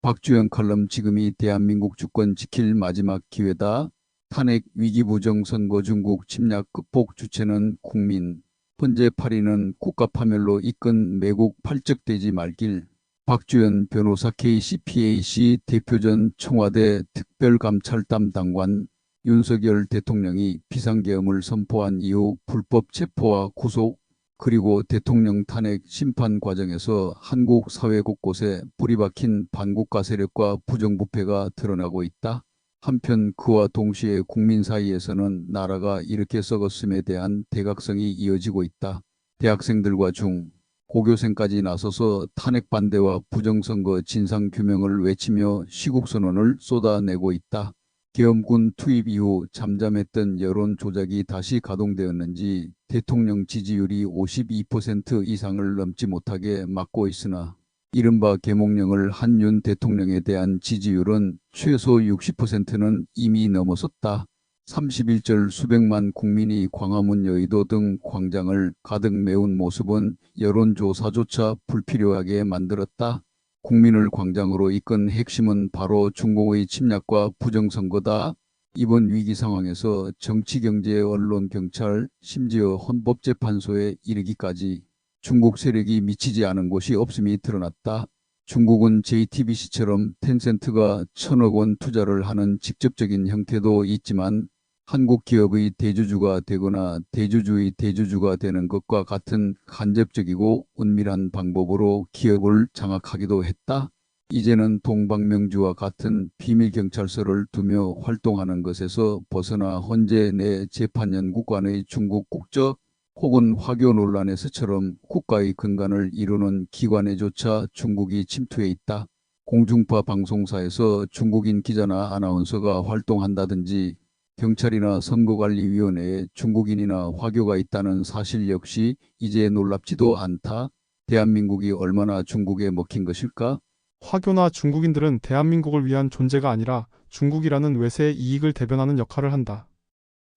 박주영 칼럼 지금이 대한민국 주권 지킬 마지막 기회다. 탄핵 위기 부정 선거 중국 침략 극복 주체는 국민. 헌재 파리는 국가 파멸로 이끈 매국 팔적되지 말길. 박주연 변호사 KCPAC 대표 전 청와대 특별감찰 담당관. 윤석열 대통령이 비상계엄을 선포한 이후 불법 체포와 구속 그리고 대통령 탄핵 심판 과정에서 한국 사회 곳곳에 뿌리 박힌 반국가 세력과 부정부패가 드러나고 있다. 한편 그와 동시에 국민 사이에서는 나라가 이렇게 썩었음에 대한 대각성이 이어지고 있다. 대학생들과 중, 고교생까지 나서서 탄핵 반대와 부정선거 진상규명을 외치며 시국선언을 쏟아내고 있다. 계엄군 투입 이후 잠잠했던 여론 조작이 다시 가동되었는지 대통령 지지율이 52% 이상을 넘지 못하게 막고 있으나 이른바 계몽령을 한 윤 대통령에 대한 지지율은 최소 60%는 이미 넘어섰다. 31절 수백만 국민이 광화문 여의도 등 광장을 가득 메운 모습은 여론조사조차 불필요하게 만들었다. 국민을 광장으로 이끈 핵심은 바로 중국의 침략과 부정선거다. 이번 위기 상황에서 정치, 경제, 언론, 경찰, 심지어 헌법재판소에 이르기까지 중국 세력이 미치지 않은 곳이 없음이 드러났다. 중국은 JTBC처럼 텐센트가 1,000억 원 투자를 하는 직접적인 형태도 있지만 한국 기업의 대주주가 되거나 대주주의 대주주가 되는 것과 같은 간접적이고 은밀한 방법으로 기업을 장악하기도 했다. 이제는 동방명주와 같은 비밀경찰서를 두며 활동하는 것에서 벗어나 헌재 내 재판연구 간의 중국 국적 혹은 화교 논란에서처럼 국가의 근간을 이루는 기관에조차 중국이 침투해 있다. 공중파 방송사에서 중국인 기자나 아나운서가 활동한다든지 경찰이나 선거관리위원회에 중국인이나 화교가 있다는 사실 역시 이제 놀랍지도 않다. 대한민국이 얼마나 중국에 먹힌 것일까? 화교나 중국인들은 대한민국을 위한 존재가 아니라 중국이라는 외세의 이익을 대변하는 역할을 한다.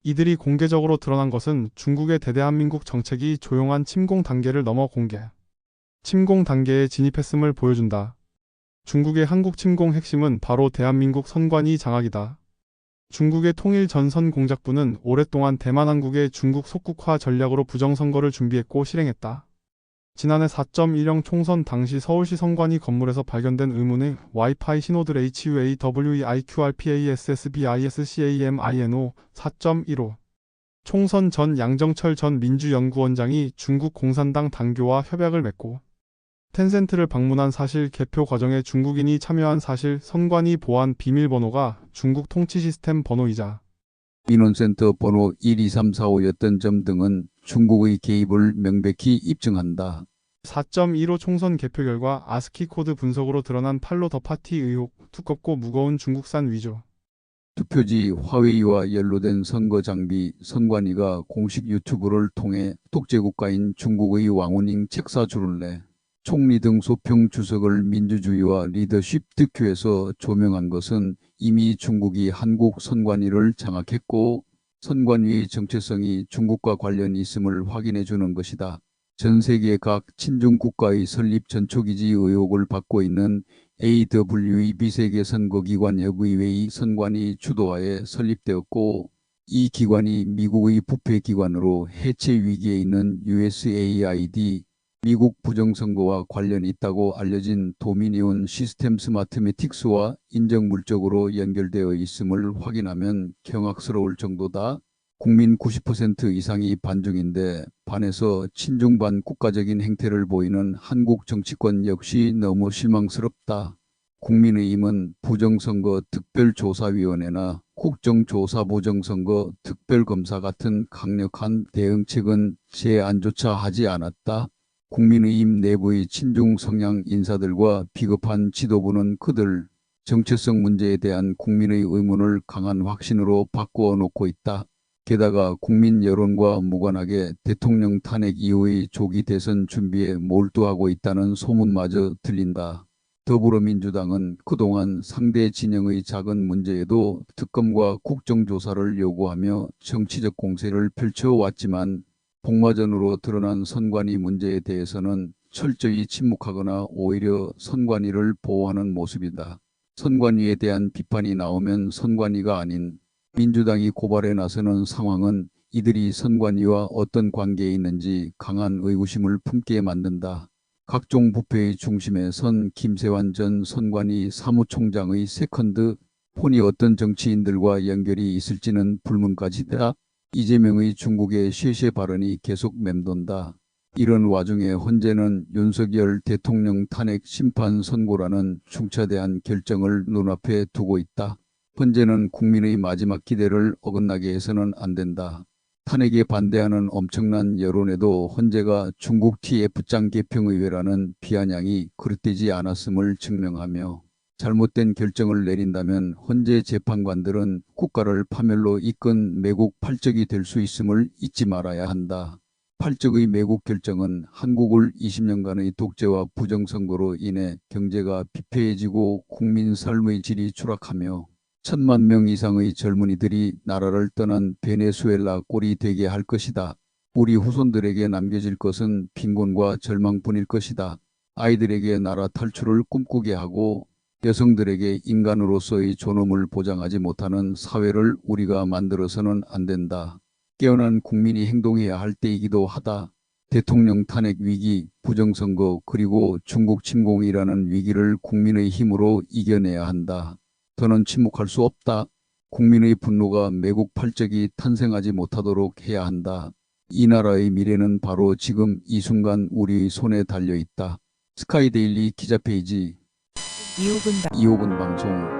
이들이 공개적으로 드러난 것은 중국의 대대한민국 정책이 조용한 침공 단계를 넘어 공개, 침공 단계에 진입했음을 보여준다. 중국의 한국 침공 핵심은 바로 대한민국 선관위 장악이다. 중국의 통일 전선 공작부는 오랫동안 대만 한국의 중국 속국화 전략으로 부정선거를 준비했고 실행했다. 지난해 4.10 총선 당시 서울시 선관위 건물에서 발견된 의문의 와이파이 신호들 HUAWEIQRPASSBISCAMINO 4.15 총선 전 양정철 전 민주연구원장이 중국 공산당 당교와 협약을 맺고 텐센트를 방문한 사실, 개표 과정에 중국인이 참여한 사실, 선관위 보안 비밀번호가 중국 통치 시스템 번호이자 민원센터 번호 12345였던 점 등은 중국의 개입을 명백히 입증한다. 4.15 총선 개표 결과 아스키 코드 분석으로 드러난 팔로 더 파티 의혹, 두껍고 무거운 중국산 위조. 투표지 화웨이와 연루된 선거 장비, 선관위가 공식 유튜브를 통해 독재국가인 중국의 왕후닝 책사주를 내 총리 등 소평 주석을 민주주의와 리더십 득표에서 조명한 것은 이미 중국이 한국 선관위를 장악했고 선관위의 정체성이 중국과 관련이 있음을 확인해 주는 것이다. 전 세계 각 친중 국가의 설립 전초기지 의혹을 받고 있는 AWE 미세계선거기관협의회의 선관위 주도하에 설립되었고 이 기관이 미국의 부패 기관으로 해체 위기에 있는 USAID 미국 부정선거와 관련이 있다고 알려진 도미니온 시스템 스마트매틱스와 인정물적으로 연결되어 있음을 확인하면 경악스러울 정도다. 국민 90% 이상이 반중인데 반에서 친중반 국가적인 행태를 보이는 한국 정치권 역시 너무 실망스럽다. 국민의힘은 부정선거 특별조사위원회나 국정조사부정선거 특별검사 같은 강력한 대응책은 제안조차 하지 않았다. 국민의힘 내부의 친중 성향 인사들과 비겁한 지도부는 그들 정체성 문제에 대한 국민의 의문을 강한 확신으로 바꾸어 놓고 있다. 게다가 국민 여론과 무관하게 대통령 탄핵 이후의 조기 대선 준비에 몰두하고 있다는 소문마저 들린다. 더불어민주당은 그동안 상대 진영의 작은 문제에도 특검과 국정조사를 요구하며 정치적 공세를 펼쳐왔지만 복마전으로 드러난 선관위 문제에 대해서는 철저히 침묵하거나 오히려 선관위를 보호하는 모습이다. 선관위에 대한 비판이 나오면 선관위가 아닌 민주당이 고발에 나서는 상황은 이들이 선관위와 어떤 관계에 있는지 강한 의구심을 품게 만든다. 각종 부패의 중심에 선 김세환 전 선관위 사무총장의 세컨드 폰이 어떤 정치인들과 연결이 있을지는 불문까지다. 이재명의 중국의 쉐쉐 발언이 계속 맴돈다. 이런 와중에 헌재는 윤석열 대통령 탄핵 심판 선고라는 중차대한 결정을 눈앞에 두고 있다. 헌재는 국민의 마지막 기대를 어긋나게 해서는 안 된다. 탄핵에 반대하는 엄청난 여론에도 헌재가 중국 TF장 개평의회라는 비아냥이 그릇되지 않았음을 증명하며 잘못된 결정을 내린다면 헌재 재판관들은 국가를 파멸로 이끈 매국 팔적이 될 수 있음을 잊지 말아야 한다. 팔적의 매국 결정은 한국을 20년간의 독재와 부정선거로 인해 경제가 비폐해지고 국민 삶의 질이 추락하며 1,000만 명 이상의 젊은이들이 나라를 떠난 베네수엘라 꼴이 되게 할 것이다. 우리 후손들에게 남겨질 것은 빈곤과 절망뿐일 것이다. 아이들에게 나라 탈출을 꿈꾸게 하고 여성들에게 인간으로서의 존엄을 보장하지 못하는 사회를 우리가 만들어서는 안 된다. 깨어난 국민이 행동해야 할 때이기도 하다. 대통령 탄핵 위기, 부정선거 그리고 중국 침공이라는 위기를 국민의 힘으로 이겨내야 한다. 더는 침묵할 수 없다. 국민의 분노가 매국 팔적이 탄생하지 못하도록 해야 한다. 이 나라의 미래는 바로 지금 이 순간 우리의 손에 달려 있다. 스카이데일리 기자페이지 이호근 2호분 방송